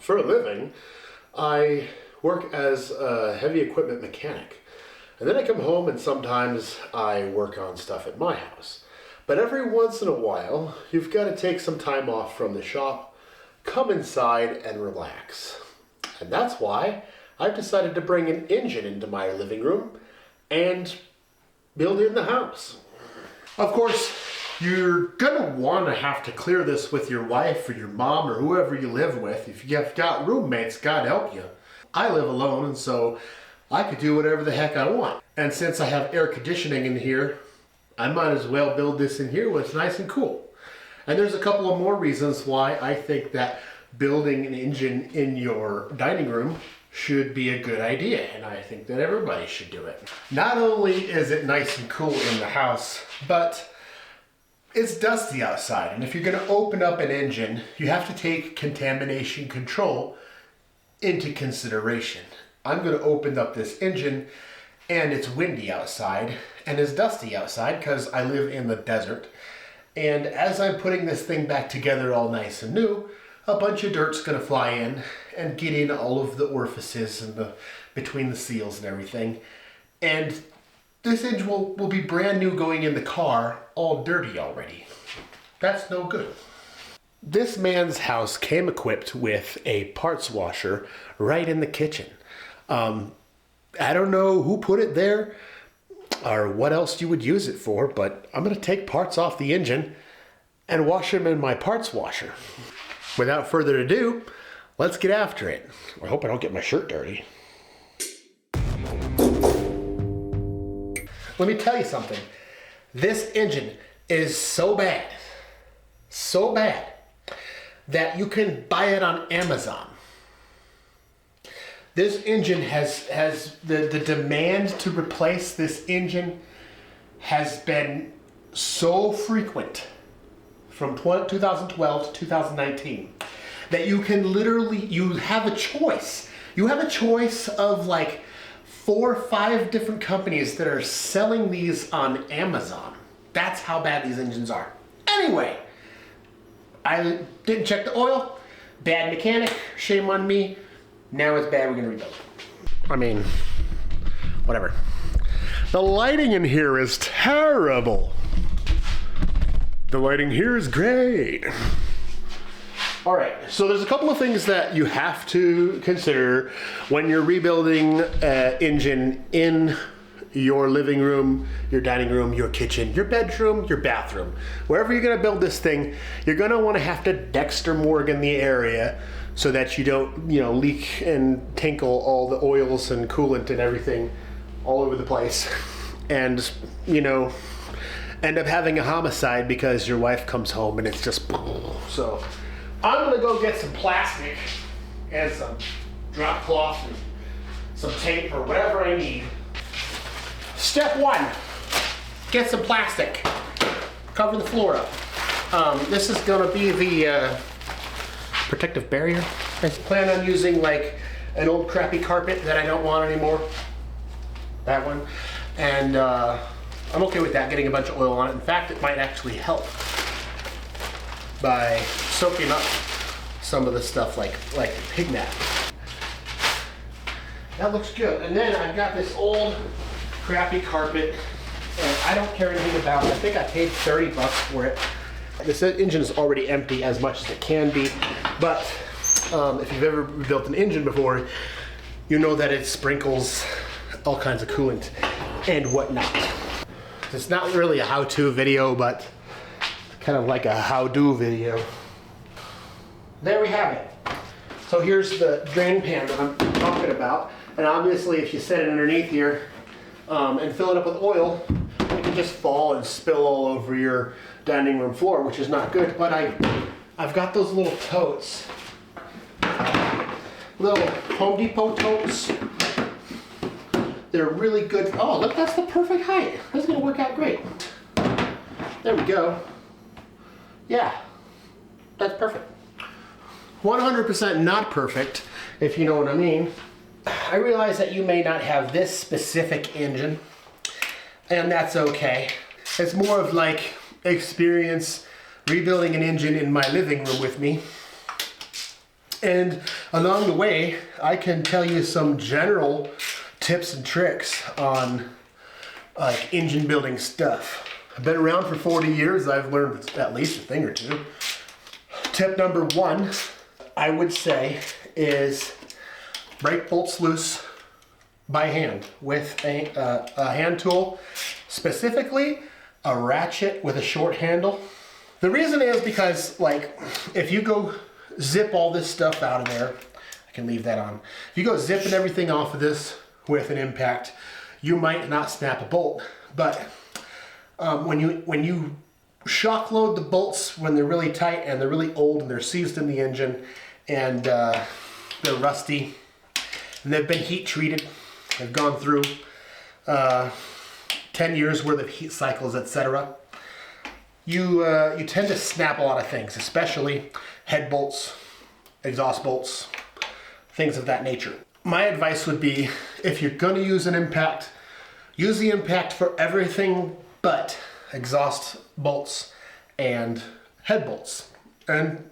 for a living, I work as a heavy equipment mechanic. And then I come home and sometimes I work on stuff at my house. But every once in a while, you've got to take some time off from the shop, come inside and relax. And that's why I've decided to bring an engine into my living room and build in the house. Of course, you're gonna wanna have to clear this with your wife or your mom or whoever you live with. If you've got roommates, God help you. I live alone, and so I could do whatever the heck I want. And since I have air conditioning in here, I might as well build this in here where it's nice and cool. And there's a couple of more reasons why I think that building an engine in your dining room should be a good idea, and I think that everybody should do it. Not only is it nice and cool in the house, but it's dusty outside, and if you're going to open up an engine, you have to take contamination control into consideration. I'm going to open up this engine, and it's windy outside, and it's dusty outside because I live in the desert. And as I'm putting this thing back together all nice and new, a bunch of dirt's going to fly in and get in all of the orifices and between the seals and everything. And this engine will be brand new going in the car, all dirty already. That's no good. This man's house came equipped with a parts washer right in the kitchen. I don't know who put it there or what else you would use it for, but I'm going to take parts off the engine and wash them in my parts washer. Without further ado, let's get after it. I hope I don't get my shirt dirty. Let me tell you something. This engine is so bad, that you can buy it on Amazon. This engine has the demand to replace this engine has been so frequent from 2012 to 2019 that you can literally, you have a choice. You have a choice of like 4 or 5 different companies that are selling these on Amazon. That's how bad these engines are. Anyway, I didn't check the oil. Bad mechanic, shame on me. Now it's bad, we're gonna rebuild it. I mean, whatever. The lighting in here is terrible. The lighting here is great. All right, so there's a couple of things that you have to consider when you're rebuilding an engine in your living room, your dining room, your kitchen, your bedroom, your bathroom. Wherever you're gonna build this thing, you're gonna wanna have to Dexter Morgan the area so that you don't, leak and tinkle all the oils and coolant and everything all over the place. And, end up having a homicide because your wife comes home and it's just, so I'm gonna go get some plastic and some drop cloth and some tape or whatever I need. Step 1, get some plastic, cover the floor up. This is gonna be the protective barrier. I plan on using like an old crappy carpet that I don't want anymore. That one. And I'm okay with that, getting a bunch of oil on it. In fact, it might actually help by soaking up some of the stuff like pig mat. That looks good. And then I've got this old crappy carpet, and I don't care anything about it. I think I paid $30 for it. This engine is already empty as much as it can be, but if you've ever built an engine before, you know that it sprinkles all kinds of coolant and whatnot. It's not really a how-to video, but kind of like a how-do video. There we have it. So here's the drain pan that I'm talking about, and obviously if you set it underneath here and fill it up with oil, it can just fall and spill all over your dining room floor, which is not good. But I've got those little totes, little Home Depot totes. They're really good. Oh, look, that's the perfect height. That's gonna work out great. There we go. Yeah, that's perfect. 100% not perfect, if you know what I mean. I realize that you may not have this specific engine, and that's okay. It's more of like experience rebuilding an engine in my living room with me. And along the way, I can tell you some general tips and tricks on like engine building stuff. I've been around for 40 years. I've learned at least a thing or two. Tip number 1, I would say, is break bolts loose by hand with a hand tool, specifically a ratchet with a short handle. The reason is because, like, if you go zip all this stuff out of there, I can leave that on. If you go zipping everything off of this with an impact, you might not snap a bolt. But when you shock load the bolts when they're really tight and they're really old and they're seized in the engine and they're rusty and they've been heat treated, they've gone through 10 years worth of heat cycles, etc. You tend to snap a lot of things, especially head bolts, exhaust bolts, things of that nature. My advice would be, if you're going to use an impact, use the impact for everything but exhaust bolts and head bolts, and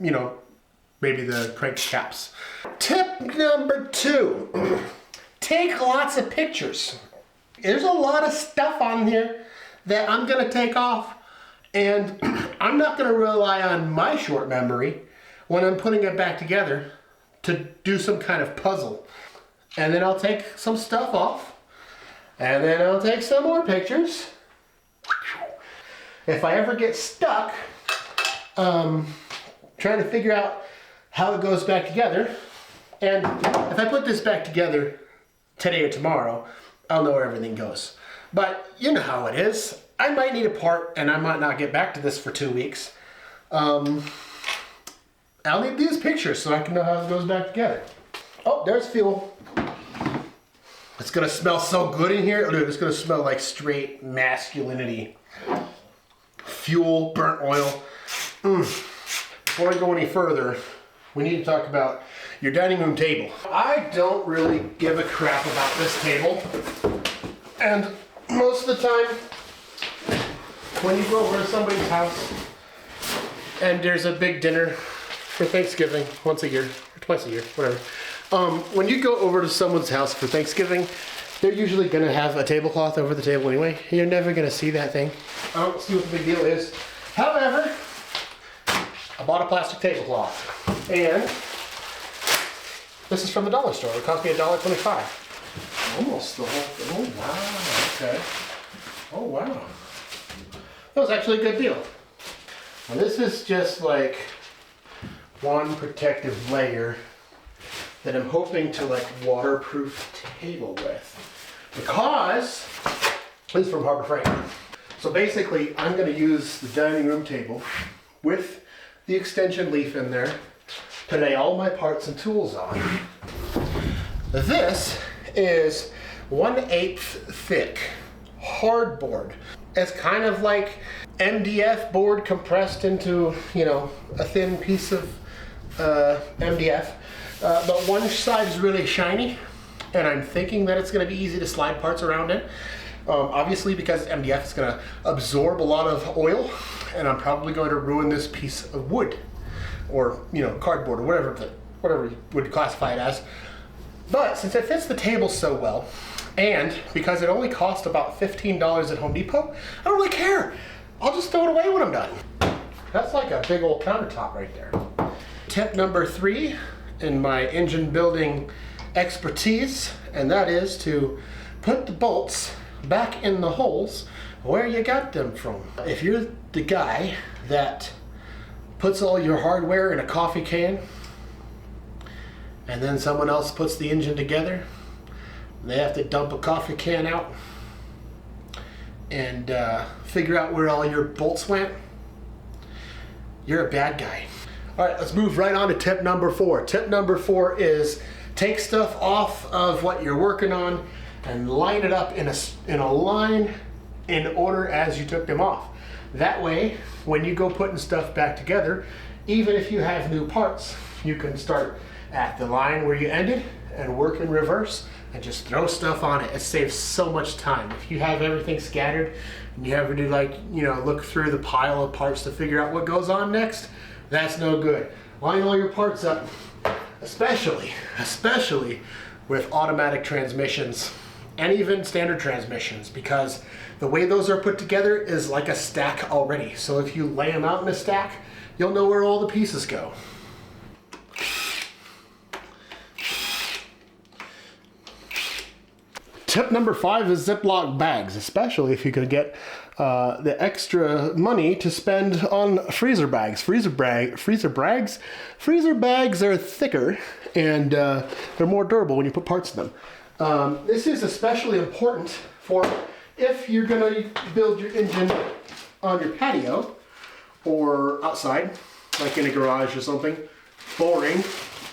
maybe the crank caps. Tip number 2, take lots of pictures. There's a lot of stuff on here that I'm gonna take off, and I'm not gonna rely on my short memory when I'm putting it back together to do some kind of puzzle. And then I'll take some stuff off, and then I'll take some more pictures. If I ever get stuck trying to figure out how it goes back together, and if I put this back together today or tomorrow, I'll know where everything goes. But you know how it is. I might need a part and I might not get back to this for 2 weeks. I'll need these pictures so I can know how it goes back together. Oh, there's fuel. It's gonna smell so good in here. Dude, it's gonna smell like straight masculinity. Fuel, burnt oil. Before I go any further, we need to talk about your dining room table. I don't really give a crap about this table. And most of the time, when you go over to somebody's house and there's a big dinner for Thanksgiving, once a year, or twice a year, whatever. When you go over to someone's house for Thanksgiving, they're usually gonna have a tablecloth over the table anyway. You're never gonna see that thing. I don't see what the big deal is. However, I bought a plastic tablecloth, and this is from the dollar store. It cost me $1.25. Almost the whole thing. Oh wow, okay. Oh wow. That was actually a good deal. And this is just like one protective layer that I'm hoping to like waterproof table with. Because this is from Harbor Freight. So basically I'm gonna use the dining room table with the extension leaf in there to lay all my parts and tools on. This is 1/8 thick hardboard. It's kind of like MDF board compressed into, a thin piece of MDF. But one side is really shiny, and I'm thinking that it's going to be easy to slide parts around in. Obviously, because MDF is going to absorb a lot of oil, and I'm probably going to ruin this piece of wood, or cardboard, or whatever you would classify it as. But since it fits the table so well, and because it only cost about $15 at Home Depot, I don't really care. I'll just throw it away when I'm done. That's like a big old countertop right there. Tip number 3 in my engine building expertise, and that is to put the bolts back in the holes where you got them from. If you're the guy that puts all your hardware in a coffee can, and then someone else puts the engine together, and they have to dump a coffee can out and figure out where all your bolts went, you're a bad guy. All right, let's move right on to tip number 4. Tip number 4 is take stuff off of what you're working on and line it up in a line in order as you took them off. That way, when you go putting stuff back together, even if you have new parts, you can start at the line where you ended and work in reverse and just throw stuff on it. It saves so much time. If you have everything scattered and you have to look through the pile of parts to figure out what goes on next, that's no good. Line all your parts up, especially with automatic transmissions and even standard transmissions, because the way those are put together is like a stack already. So if you lay them out in a stack, you'll know where all the pieces go. Tip number 5 is Ziploc bags, especially if you could get the extra money to spend on freezer bags. Freezer bags are thicker and they're more durable when you put parts in them. This is especially important for if you're going to build your engine on your patio or outside, like in a garage or something, boring,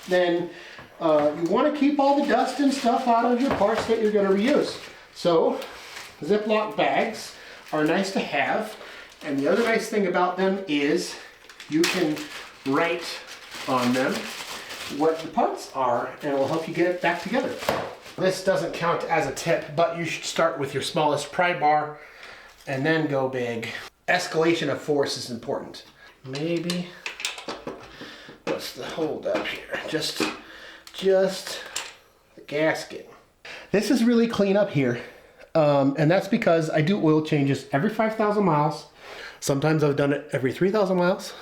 then you want to keep all the dust and stuff out of your parts that you're going to reuse. So Ziploc bags are nice to have, and the other nice thing about them is you can write on them what the parts are, and it will help you get it back together. This doesn't count as a tip, but you should start with your smallest pry bar and then go big. Escalation of force is important. Maybe, what's the hold up here? Just the gasket. This is really clean up here, and that's because I do oil changes every 5,000 miles. Sometimes I've done it every 3,000 miles.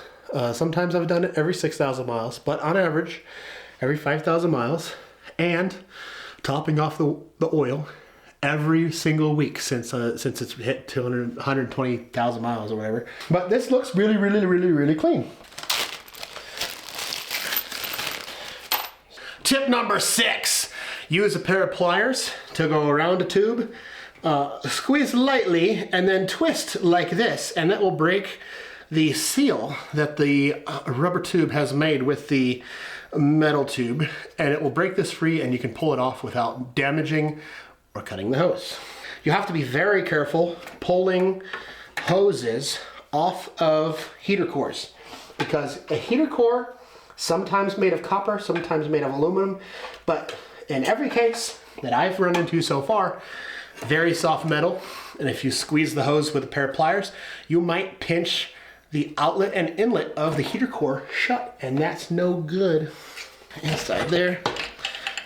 Sometimes I've done it every 6,000 miles, but on average, every 5,000 miles, and topping off the oil every single week since it's hit 120,000 miles or whatever. But this looks really clean. Tip number 6, use a pair of pliers to go around a tube, squeeze lightly and then twist like this, and that will break the seal that the rubber tube has made with the metal tube, and it will break this free and you can pull it off without damaging or cutting the hose. You have to be very careful pulling hoses off of heater cores, because a heater core, sometimes made of copper, sometimes made of aluminum, but in every case that I've run into so far, very soft metal, and if you squeeze the hose with a pair of pliers, you might pinch the outlet and inlet of the heater core shut, and that's no good. Inside there.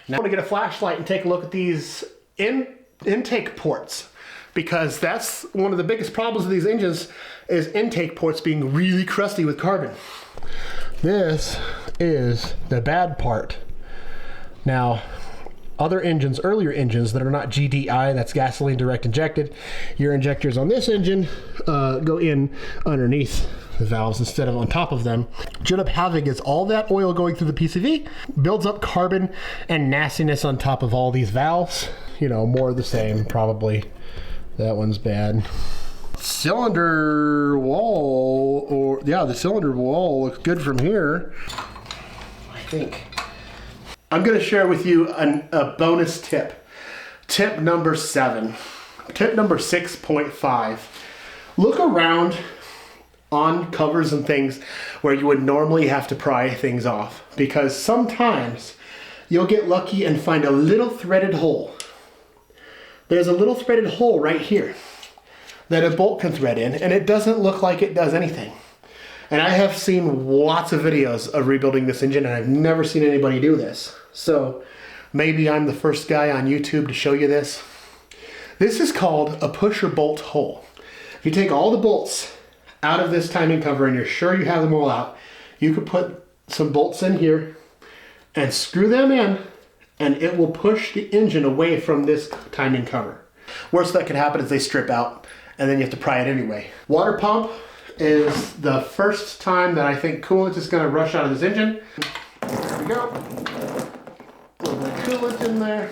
Now I'm gonna get a flashlight and take a look at these intake ports, because that's one of the biggest problems with these engines, is intake ports being really crusty with carbon. This is the bad part. Now, other engines, earlier engines that are not GDI, that's gasoline direct injected, your injectors on this engine go in underneath the valves instead of on top of them. What you end up having is all that oil going through the PCV builds up carbon and nastiness on top of all these valves. You know, more of the same, probably. That one's bad. Cylinder wall, the cylinder wall looks good from here, I think. I'm going to share with you a bonus tip. Tip number 7. Tip number 6.5. Look around on covers and things where you would normally have to pry things off, because sometimes you'll get lucky and find a little threaded hole. There's a little threaded hole right here that a bolt can thread in, and it doesn't look like it does anything. And I have seen lots of videos of rebuilding this engine, and I've never seen anybody do this. So maybe I'm the first guy on YouTube to show you this. This is called a pusher bolt hole. If you take all the bolts out of this timing cover and you're sure you have them all out, you could put some bolts in here and screw them in, and it will push the engine away from this timing cover. Worst that could happen is they strip out, and then you have to pry it anyway. Water pump is the first time that I think coolant is going to rush out of this engine. There we go. A little bit of coolant in there.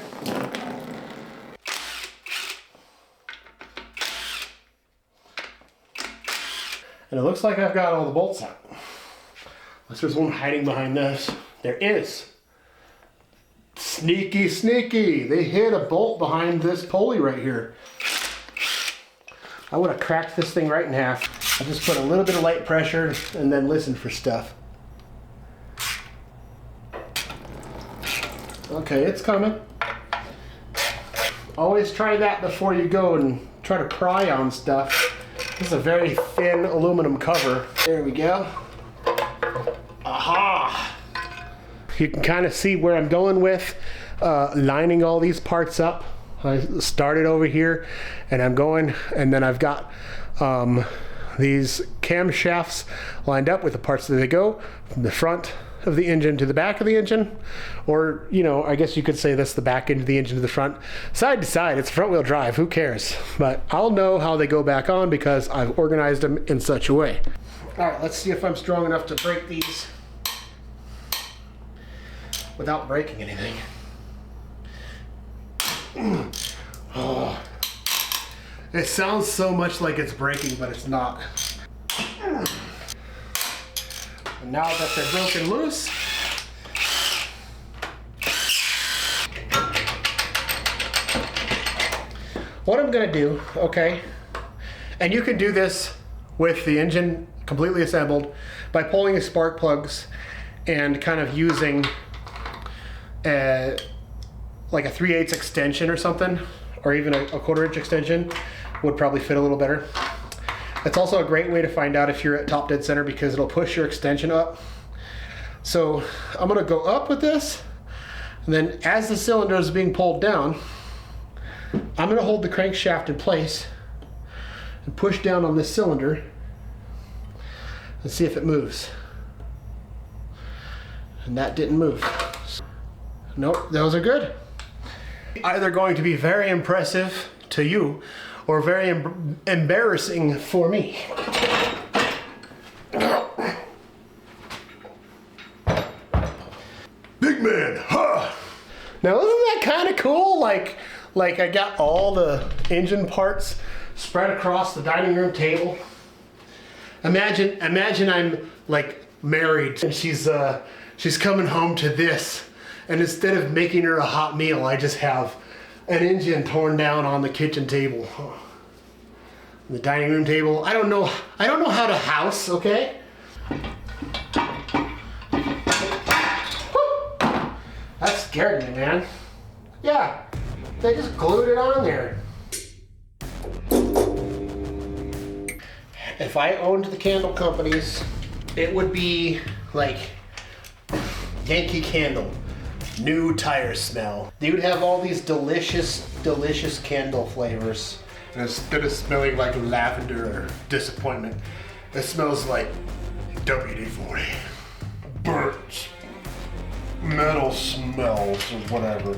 And it looks like I've got all the bolts out. Unless there's one hiding behind this. There is. Sneaky, sneaky. They hid a bolt behind this pulley right here. I would have cracked this thing right in half. I just put a little bit of light pressure and then listen for stuff. Okay, it's coming. Always try that before you go and try to pry on stuff. This is a very thin aluminum cover. There we go. Aha! you can kind of see where I'm going with lining all these parts up. I started over here and I'm going, and then I've got these camshafts lined up with the parts that they go from the front of the engine to the back of the engine, or I guess you could say that's the back end of the engine to the front. Side to side, it's front wheel drive, who cares? But I'll know how they go back on because I've organized them in such a way. All right, let's see if I'm strong enough to break these without breaking anything. Oh, it sounds so much like it's breaking, but it's not. And now that they're broken loose, what I'm gonna do, okay, and you can do this with the engine completely assembled by pulling the spark plugs and kind of using like a 3/8 extension or something, or even a 1/4 inch extension would probably fit a little better. It's also a great way to find out if you're at top dead center because it'll push your extension up. So I'm gonna go up with this, and then as the cylinder is being pulled down, I'm gonna hold the crankshaft in place and push down on this cylinder and see if it moves. And that didn't move. Nope, those are good. Either going to be very impressive to you or very embarrassing for me. Big man, huh? Now isn't that kind of cool? Like I got all the engine parts spread across the dining room table. Imagine I'm like married and she's coming home to this, and instead of making her a hot meal, I just have an engine torn down on the kitchen table. The dining room table. I don't know how to house, okay? That scared me, man. Yeah, they just glued it on there. If I owned the candle companies, it would be like Yankee Candle. New tire smell. They would have all these delicious, delicious candle flavors. And instead of smelling like lavender or disappointment, it smells like WD-40. Burnt metal smells or whatever.